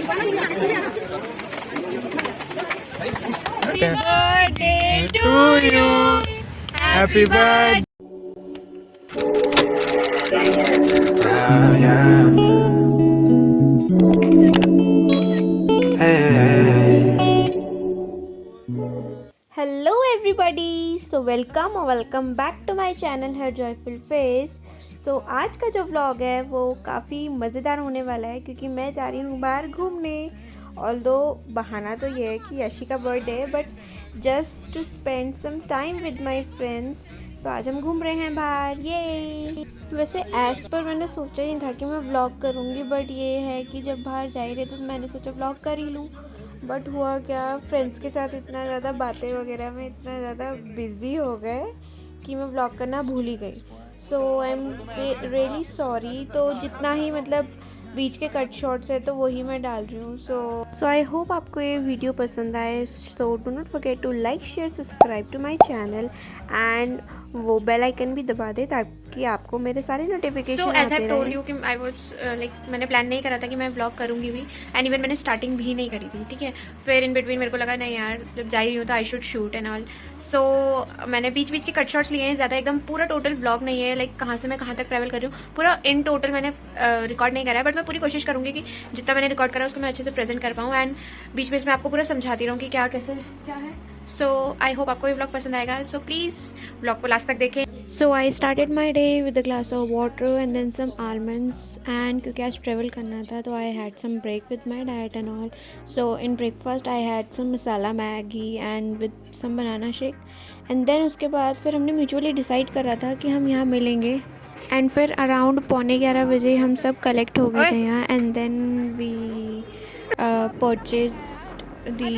birthday to you. Happy birthday. Hello everybody, so welcome back to my channel हर joyful face. So आज का जो vlog है वो काफ़ी मज़ेदार होने वाला है क्योंकि मैं जा रही हूँ बाहर घूमने। ऑल्दो बहाना तो ये है कि यशी का बर्थडे है, but just to spend some time with my friends. So आज हम घूम रहे हैं बाहर। ये वैसे एज़ पर मैंने सोचा ही था कि मैं व्लॉग करूँगी, बट ये है कि जब बाहर जा ही रहे तो मैंने सोचा व्लॉग कर ही लूँ। बट हुआ क्या, फ्रेंड्स के साथ इतना ज़्यादा बातें वगैरह में इतना ज़्यादा बिज़ी हो गए कि मैं व्लॉग करना भूल ही गई। सो आई एम रियली सॉरी। तो जितना ही मतलब बीच के कट शॉट्स है तो वही मैं डाल रही हूँ। सो आई होप आपको ये वीडियो पसंद आए। So do not forget to like share subscribe to my channel and वो बेल आइकन भी दबा दे ताकि आपको मेरे सारे नोटिफिकेशन आते रहें। एज आई टोल्ड यू कि आई वाज लाइक मैंने प्लान नहीं करा था कि मैं व्लॉग करूँगी भी, एंड इवन मैंने स्टार्टिंग भी नहीं करी थी, ठीक है। फिर इन बिटवीन मेरे को लगा नहीं यार, जब जा रही हूँ तो I should shoot and all. So मैंने बीच बीच के कट शॉट्स लिए हैं, ज़्यादा एकदम पूरा टोटल व्लॉग नहीं है, लाइक कहाँ से मैं कहाँ तक ट्रैवल कर रही हूँ पूरा इन टोटल मैंने रिकॉर्ड नहीं करा है। बट मैं पूरी कोशिश करूँगी कि जितना मैंने रिकॉर्ड करा उसको मैं अच्छे से प्रेजेंट कर पाऊँ एंड बीच बीच में आपको पूरा समझाती रहूँ कि क्या कैसे क्या है। सो आई होप आपको ये व्लॉग पसंद आएगा। सो प्लीज़ व्लॉग को लास्ट तक देखें। So I started my day with a glass of water and then some almonds, and क्योंकि आज ट्रेवल करना था तो I had some break with my diet and all. So in breakfast I had some masala Maggi and with some banana shake. And then उसके बाद फिर हमने mutually decide करा था कि हम यहाँ मिलेंगे, एंड फिर अराउंड 11:15 बजे हम सब कलेक्ट हो गए थे यहाँ, and then we purchased the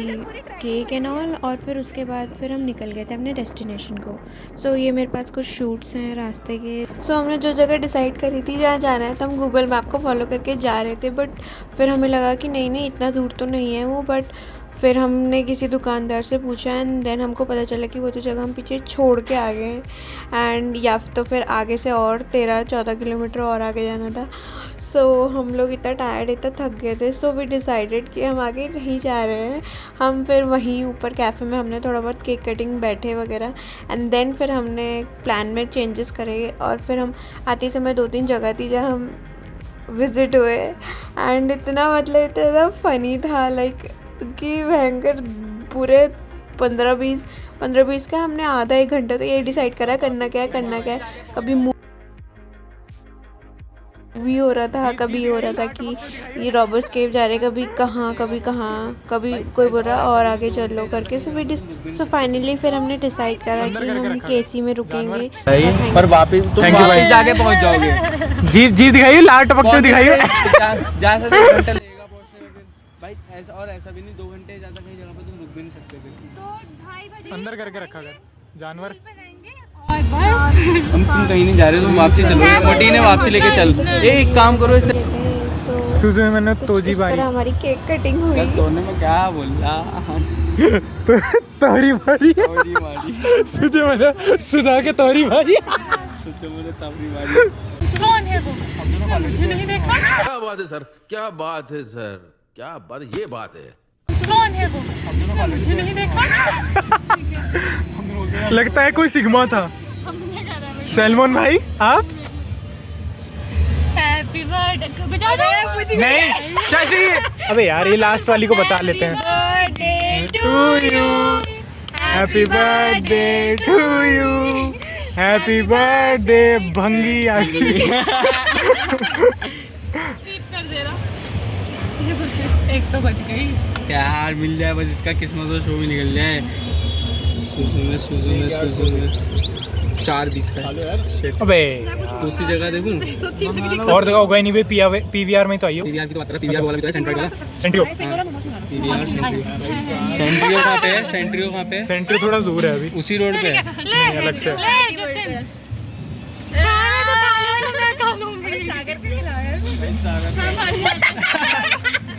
cake and all. और फिर उसके बाद फिर हम निकल गए थे अपने डेस्टिनेशन को। सो ये मेरे पास कुछ शूट्स हैं रास्ते के। सो हमने जो जगह डिसाइड करी थी जहाँ जाना है तो हम गूगल मैप को फॉलो करके जा रहे थे, बट फिर हमें लगा कि नहीं इतना दूर तो नहीं है वो। बट फिर हमने किसी दुकानदार से पूछा एंड देन हमको पता चला कि वो तो जगह हम पीछे छोड़ के आ गए एंड या तो फिर आगे से और 13-14 किलोमीटर और आगे जाना था। सो हम लोग इतना टायर्ड इतना थक गए थे। सो वी डिसाइडेड कि हम आगे नहीं जा रहे हैं। हम फिर वहीं ऊपर कैफ़े में हमने थोड़ा बहुत केक कटिंग बैठे वगैरह, एंड देन फिर हमने प्लान में चेंजेस करे और फिर हम आते समय 2-3 जगह थी जहाँ हम विज़िट हुए एंड इतना मतलब इतना फ़नी था लाइक कि भयंकर। पूरे 15-20 का हमने आधा 1 घंटा तो ये डिसाइड करा करना क्या है। कभी मूवी हो रहा था, कभी हो रहा था कि ये रॉबर्स केव जा रहे, कभी कोई बोल रहा और आगे चल लो करके। सो फाइनली फिर हमने डिसाइड करा कि हम केसी में रुकेंगे पर वापस तुम वापस जाके पहुंच जाओगे। जीप दिखाइए, लाल टपकते दिखाइए। जा सकते 2 घंटे लगेगा पहुंचने में भाई। ऐसा और ऐसा भी नहीं 2 घंटे ज़्यादा कहीं जगह पे तुम रुक भी नहीं सकते थे। तो 2:30 बजे अंदर करके रखा कर जानवर। और बस तुम कहीं नहीं जा रहे, तुम वापसी चलो। मोटी ने वापसी लेके चल। एक काम करो इससे सुजू में मैंने तोजी बारी हमारी केक कटिंग हुई। तोने में क्या बोला तोरी मारी सुजू मैंने सुजा के तोरी मारी सुजू मैंने तोरी मारी। कौन है वो? मुझे नहीं देखा। क्या बात है सर, क्या बात है सर, क्या बात, ये बात है। कौन है वो? मुझे नहीं देखा। लगता है कोई सिग्मा था। सैलमोन भाई आप हैप्पी बर्थडे बजा दो। नहीं क्या चाहिए? अबे यार ये लास्ट वाली को बचा लेते हैं। Birthday to you, happy birthday to you, happy birthday भंगी आशी। कर दे रहा। एक तो बच गई यार मिल जाए बस, इसका किस्मत तो शो भी निकल जाए। सुजू में 4:20 का। अबे दूसरी जगह देखूं और जगह होगा ही नहीं भाई। पीवीआर में तो आइयो। पीवीआर की तो बात कर, पीवीआर वाला भी तो है, सेंट्रो वाला। सेंट्रियो कहाँ पे है? सेंट्रियो कहाँ पे? सेंट्रियो थोड़ा दूर है अभी, उसी रोड पे है, अलग से।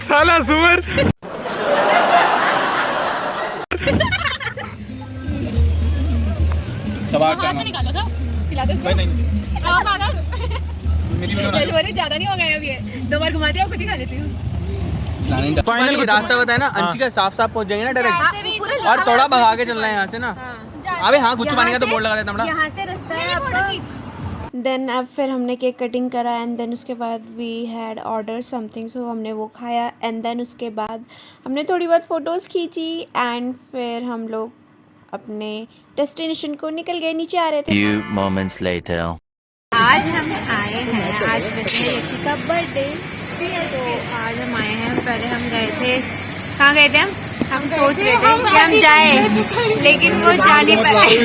साला सुअर। निकालो तो खिलाते इसको। नहीं मेरी ज़्यादा नहीं हो गया अभी, 2 बार घुमाते हो खुद ही खा लेती हूँ। फाइनल रास्ता बताए ना, अंशिका साफ साफ पहुंच जाएंगे ना डायरेक्ट, और थोड़ा भगा के चलना है यहाँ से ना। अबे हाँ, गुच्छ पानी का तो बोर्ड लगा देता हूँ। यहाँ से रास्ता है आपका। देन अब फिर हमने केक कटिंग करा एंड देन उसके बाद वी हैड ऑर्डर समथिंग, सो हमने वो खाया एंड देन उसके बाद हमने थोड़ी बहुत फ़ोटोज़ खींची एंड फिर हम लोग अपने डेस्टिनेशन को निकल गए, नीचे आ रहे थे। Few moments later. आज हम आए हैं, आज बच्चे ऋषि का बर्थडे, तो आज हम आए हैं। पहले हम गए थे, कहाँ गए थे हम सोच रहे थे कि हम जाए लेकिन वो जा नहीं पाए।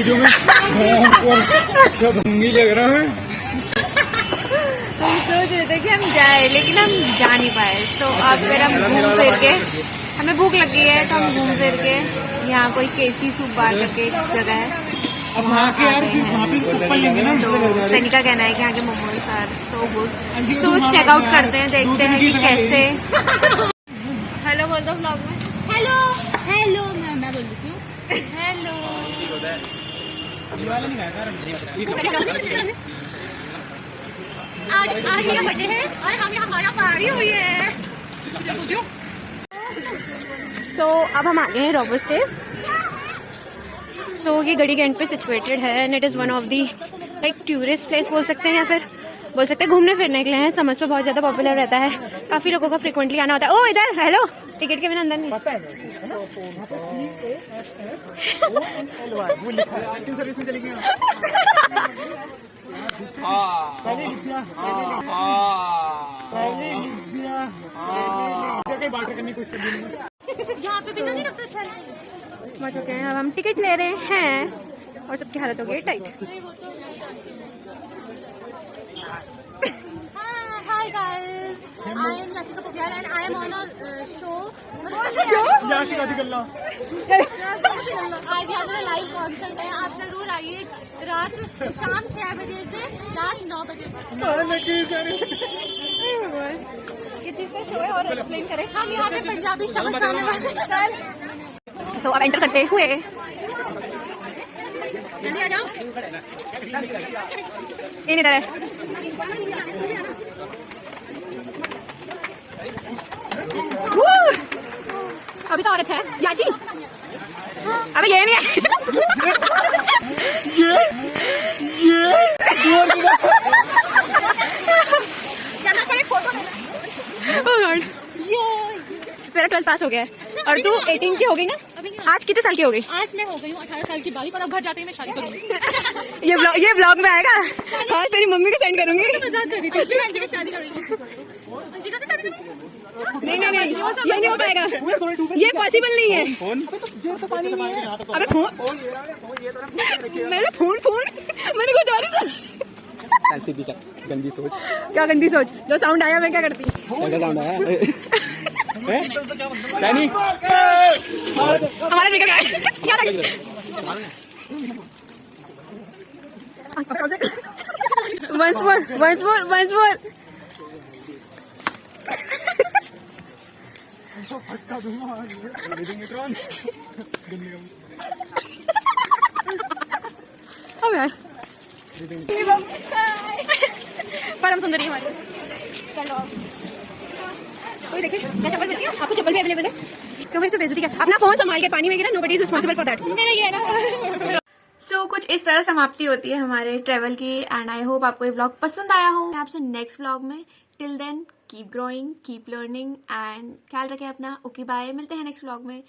हम सोच रहे थे कि हम जाए लेकिन हम जा नहीं पाए, तो अब फिर हम घूम फिर के, हमें भूख लगी है तो हम घूम फिर के यहाँ कोई केसी सूप बार करके एक जगह है, अब वहाँ के यार फिर वहाँ पे चप्पल लेंगे ना। तो सनी का कहना है कि यहाँ के momos are so good, so check out करते हैं, देखते हैं कि कैसे। हेलो बोल दो व्लॉग में। हेलो हेलो मैं बोल देती हूँ हेलो। आज मेरा बर्थडे है और हम यहाँ हमारा पार्टी हुई है। सो अब हम आ गए हैं रॉबर्स के। सो ये गढ़ी के एंड पे सिचुएटेड है and it is one of the like tourist place बोल सकते हैं, या फिर बोल सकते हैं घूमने फिरने के लिए है। समर्स में बहुत ज़्यादा पॉपुलर रहता है, काफ़ी लोगों का फ्रिक्वेंटली आना होता है। ओ इधर हेलो, टिकट के बिना अंदर नहीं। यहाँ पे भी तो नहीं लगता अच्छा समझ चुके हैं, अब हम टिकट ले रहे हैं और सबकी हालत हो गई tight. Hi guys, I am Yashika Pogyal and I am on a show. Yashika दी गल्ला। आज यहाँ पे लाइव कॉन्सर्ट है, आप जरूर आइए रात शाम 6 बजे से रात 9 बजे तक। ये चीज़ का शो है और एक्सप्लेन करें। हम यहाँ पे पंजाबी शब्द गाने वाले। सो अब एंटर करते हुए जल्दी आ जाओ। इन इधर है। अभी तो और अच्छा है याशी। अबे ये नहीं है। तेरा 12th पास हो गया है और तू 18 की हो गई ना। आज कितने साल की हो गई? आज मैं हो गई हूँ 18 साल की बालिक और अब घर जाते ही मैं शादी करूंगी। ये ब्लॉग में आएगा। हाँ तेरी मम्मी को सेंड करूंगी। मजाक कर रही थी। अंशिका से शादी करूंगी। अंशिका से शादी करूंगी। नहीं ये नहीं हो पाएगा, ये पॉसिबल नहीं है। अबे फोन मेरे फोन मैंने कुछ और ही गंदी सोच। क्या गंदी सोच? जो साउंड आया मैं क्या करती? क्या साउंड आया? नहीं हमारा स्पीकर का है। Once more. अब यार परम सुंदरी हमारी। चलो कोई देखे मैं चप्पल पहनती हूँ, आपको चप्पल भी अवेलेबल है। क्यों मेरी बेइज्जती क्या? अपना फोन संभाल के पानी में गिरा, nobody is responsible for that. So कुछ इस तरह समाप्ति होती है हमारे ट्रैवल की एंड आई होप आपको ये व्लॉग पसंद आया हो। आपसे नेक्स्ट व्लॉग में, till then keep growing, keep learning and ख्याल रखें अपना। ओके बाय, मिलते हैं नेक्स्ट व्लॉग में।